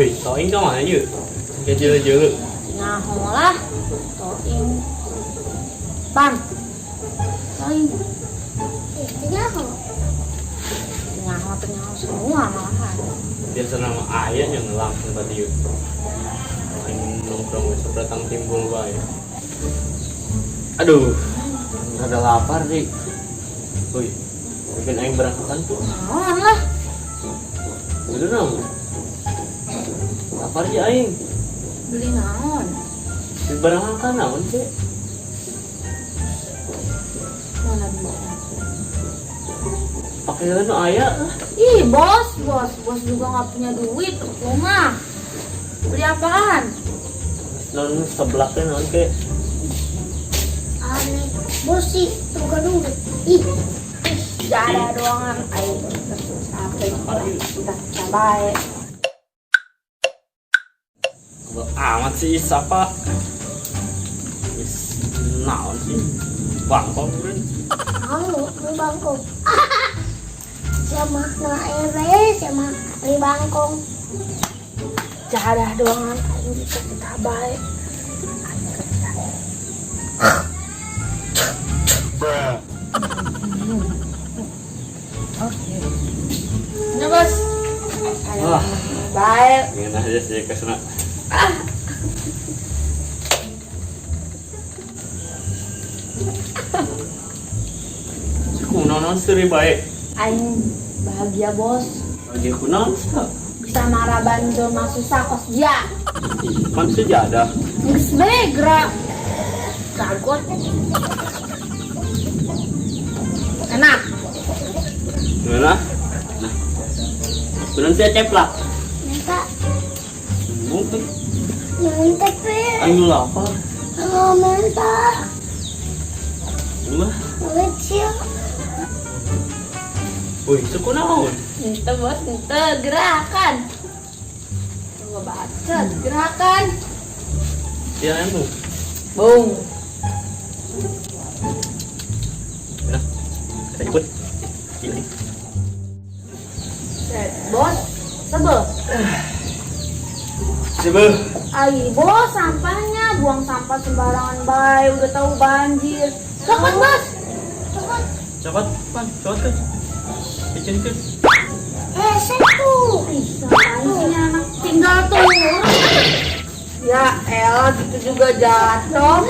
Wih, Toing ke mana yuk? Kayak jele-jele. Nyaho lah. Toing. Pan. Toing. Nyaho. Nyaho semua malahan. Biasa nama ayah yang langsung tadi yuk. Aing nongkrong sepretang timbul bae. Aduh, rada lapar sih. Wih, bikin aing berangkatan tuh. Naon lah. Udah dong. Lapar sih aing. Beli naon? Di berangkatan naon sih? Mana bisa? Pakai jalan ayah. Ih, bos juga nggak punya duit rumah. Beli apaan? Non sebelaknya non ke. Aneh, bos sih tuh gak duit. Ih, ada doangan. Ayo, kita baik. Amat sih siapa? Is naon sih? Bangkong kan? Halo, di Bangkong. Sama na ere, sama di Bangkong. Jadah doangan. Ayo kita baik. Oke. Nah, bos. Ayo, Wah. baik. Ingin aja sih kesana. Kunaon seri baik. Aing bahagia bos. Lagi kunaon sih? Bisa marah bandel masuk sakos dia. Kan sejadah. Nges begra. Kagot. Enak. Gimana? Nah, benar saya ceplak. Minta, Mungkin. minta pe. Ayo lapar. Oh, minta. Mah. Lucu. Wih, sekunaon? Ente bos, ente gerakan. Coba baca gerakan. Ya anu. Bung. Nah, kita ikut. Pilih. Set, bos. Sebel. Coba. Ai, bos sampahnya buang sampah sembarangan bay. Udah tahu banjir. Cepet bos. Cepet. Cepat, pan, cepat kan. Bikin kan. Satu. Ih, ngapain sih anak tinggal turun. Ya elah gitu juga jatuh.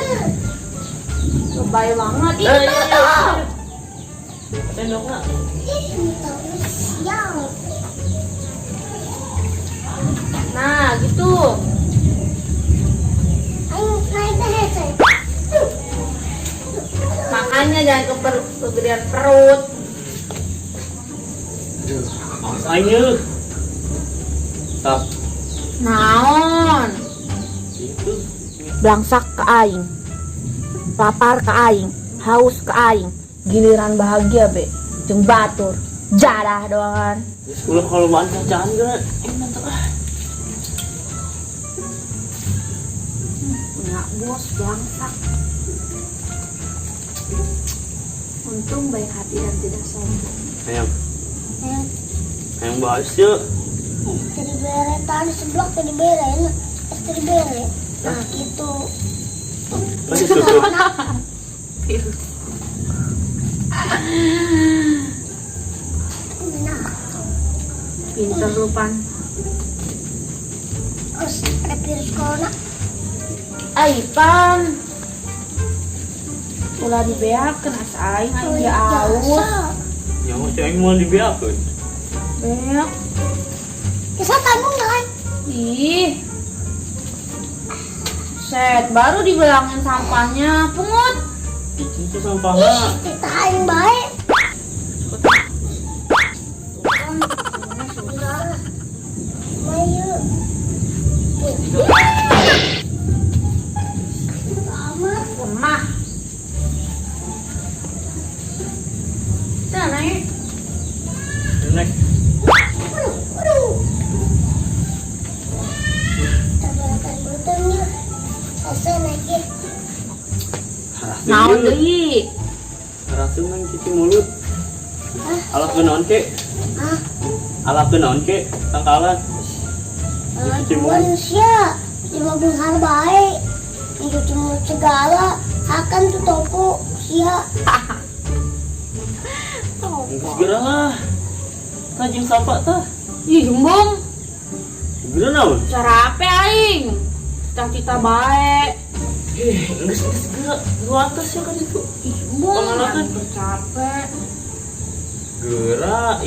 Lebay banget. Itu tuh. Tendok nak. Ini tahu siang. Nah gitu. Ayo naik deh, saya. Makanya jangan kegedean perut. Aduh, awas aja. Tak, Naon? itu. Blangsak ke aing. Lapar ke aing. Haus ke aing. Giliran bahagia be. Jeung batur. Jadah doangan. Ulah kalau bahan cacaan kan. Mantap ah. Punya bos blangsak. Untung baik hati dan tidak sombong. Ayam, Yang ayam bahas ya. tadi bere tadi sebelah tadi bere, enak. Tadi bere. Nah itu. Masih suka. Nah, Pinter lupan. terus ada virus corona. Aipan. Ulah dibeakeun asa aing aing dia aus. Yang masih aing mau dibiarkan. Beak. Kisah tamu nggak? Ih. Set, baru dibilangin sampahnya. Pungut. Itu sampahnya. Kita yang baik. Ayo. Amat. Lemah. Sana ya. Next. Aduh. Tabrakan botolnya. Asa lagi. Naon deui? Ratu main cuci mulut. Alat kenaon ke? Ah, Alat kenaon ke? Tangkalan. Manusia di mobil hal baik. Itu cuma segala akan tuh toko sia. Segera lah. Kajing sapa tah. Ih, Jembong. Segera naon? Cara apa aing? Cita-cita baik. Geus segera. Lu atas ya kan itu. Ih, Jembong. Pengalaman. Capek. Geura,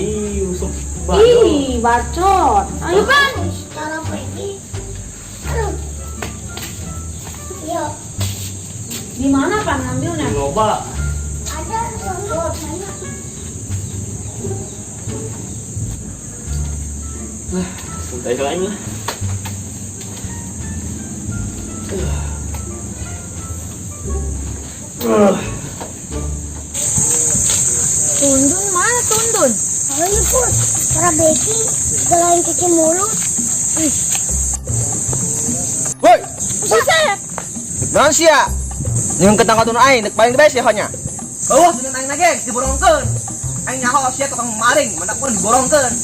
usuk Ih, bacot. Ayo kan. Sekarang pergi. Aduh. Yuk. Di mana Pan ngambilnya? Loba. Ada download saya. Santai lain lah. Tundun mana Tundun? Oh iya pun. Para Becky selain cuci mulut. Woi, Buset. naon sia? Nyung ketang katun aing dek paling best ya hanya. Eueuh dengan aing nage diborongkeun. Aing nyaho sia tukang maling, mendak pun diborongkeun.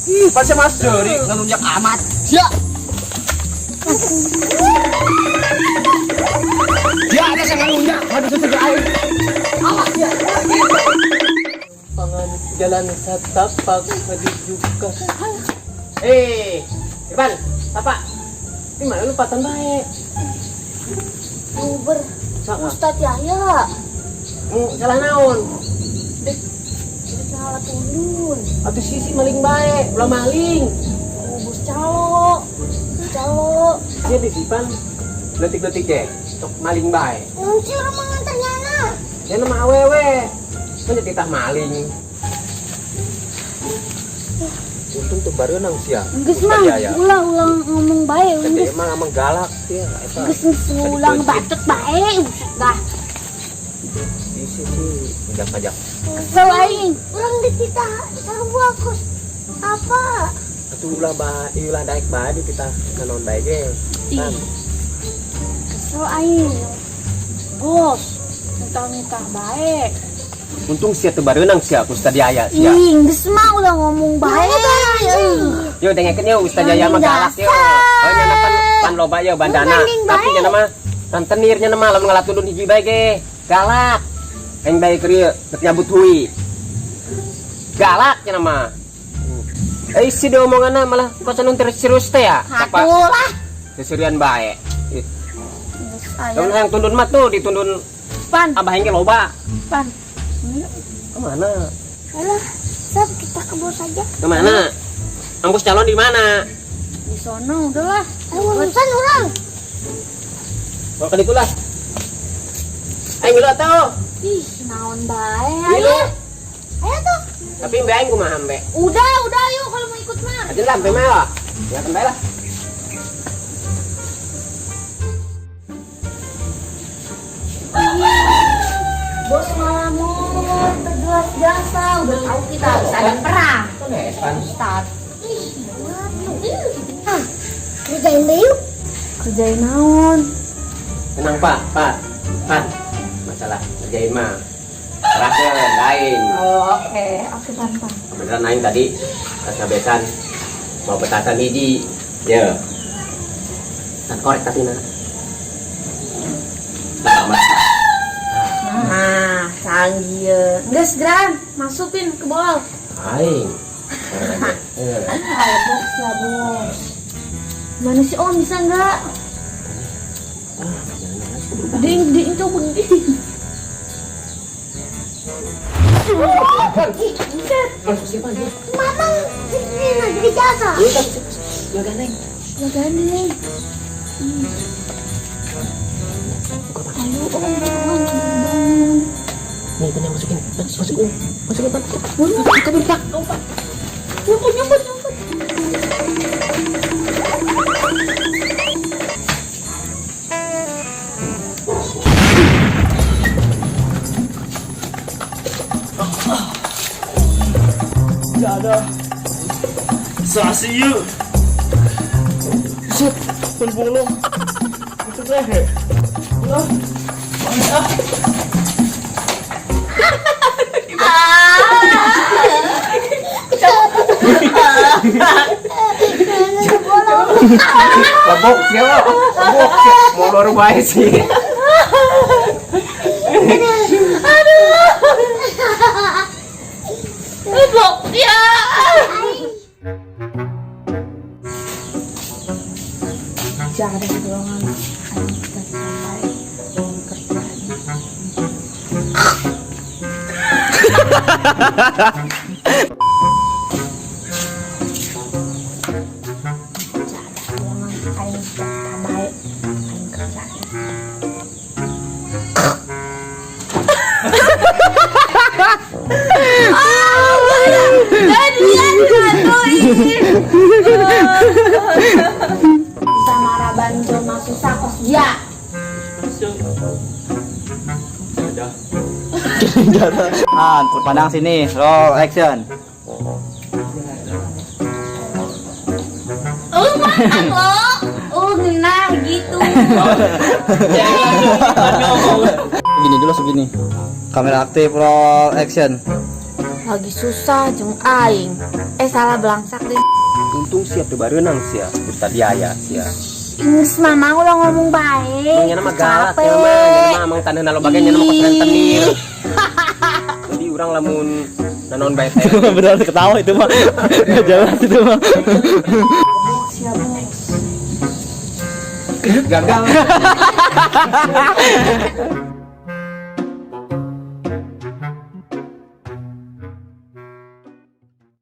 Ih, pasti mas deuri ngelunjak amat. Sia. Dia ada yang ngelunjak, hadu sesuatu aing. Awas ya. Pangan jalan satapak hadir juga. Irfan, apa? Di mana lu patan bae? Uber. Saka. Ustadz Yahya. Salah naon? Salah Tundun. Atuh sisi maling bae, ulah maling. Bus calo. Calo. Dia disipan detik-detik deh, sok maling bae. Kunci rumah nganternya. Ya nama awewe, kan titah maling. Untung tuh baru nang sia. Geus mah ulang ngomong bae. Gede emang emang galak sih, eta. Geus ulang bacot bae. Dah. Isi ngajak-ngajak. Selain urang dititah sarua kos. Apa? Atuh ulah daek bae di titah naon bae ge. Kan. Kesel aing. Bos. Nikah baik. Untung sia teu bareunang sia Ustaz Yaya sia. Ih, geus mah ulah ngomong bae. Yo dengekeun yo Ustaz Yaya mah galak yo. Oh nya pan loba yo bandana. Tapi nya mah rentenir nya mah lamun ngalatudun hiji bae ge. Galak. Aing bae keur teu nyambut hui. Galak nya mah. Si diomonganna malah kocanun terus teh ya. Atulah. Keserian bae. Geus aya. Lamun hayang tundun mah tuh ditundun Pan, abah engke loba. Pan. Kemana? Alah, Sab, kita ke bos aja. Kemana? Ambus calon di mana? Di sono udahlah. Ayo urusan orang. Oh kan itulah. Aing dulu atuh. Ih, naon bae. Dulu. Ayo tuh. Tapi mbak aing kumaha mbak? Udah yuk kalau mau ikut mah. Aja lah, mbak mah. Ya kembali lah. Bos Malamut, terjelas jasa, udah tahu kita harus ada perang. Kan Evan. Start. Kerjain deh yuk. Kerjain naon? Tenang Pak. Masalah kerjain mah. Serahkeun lain. Oh, oke, Pan. Beneran lain tadi. Rasa besan. Mau petasan hiji. Ya. Kan korek tapi na. Selamat. Nah, canggih. Geus, Gran, masukin ke bol. Aing. Ayo box lah, bos. Mana si Om bisa nggak? Ding, coba ding. Mama, sini lagi di jasa. Ya gandeng. Ya gandeng. Ayo Om, bangun. Nih, bener masukin. Masukin. Masukin Pak. Kabur tak, Pak. Nyumput. Tidak ada. Sasiu. Set, pun lo. Itu lehe. Lah. Bola. Labok siya. Labok siya. Molor bae sih. Bok ya. Jangan ruangan aing sampai kerjaan. Jangan ruangan aing sampai kerjaan. Bisa marah bantu masuk sakos ya. Ada. Pandang sini, roll action. Makan lo. Nah gitu. Begini dulu segini. Kamera aktif, roll action. Lagi susah jeung aing. Salah belangsak deh. Untung siap tuh baru nang sia. Ustaz Yaya sia. Ingus mama udah ngomong baik. Nya nama galak ya mah. Nya nama amang taneuh nalo bagian nya nama kos tenir. Jadi urang lamun nanon bae teh. Benar ketawa itu mah. Enggak jelas itu mah. Gagal.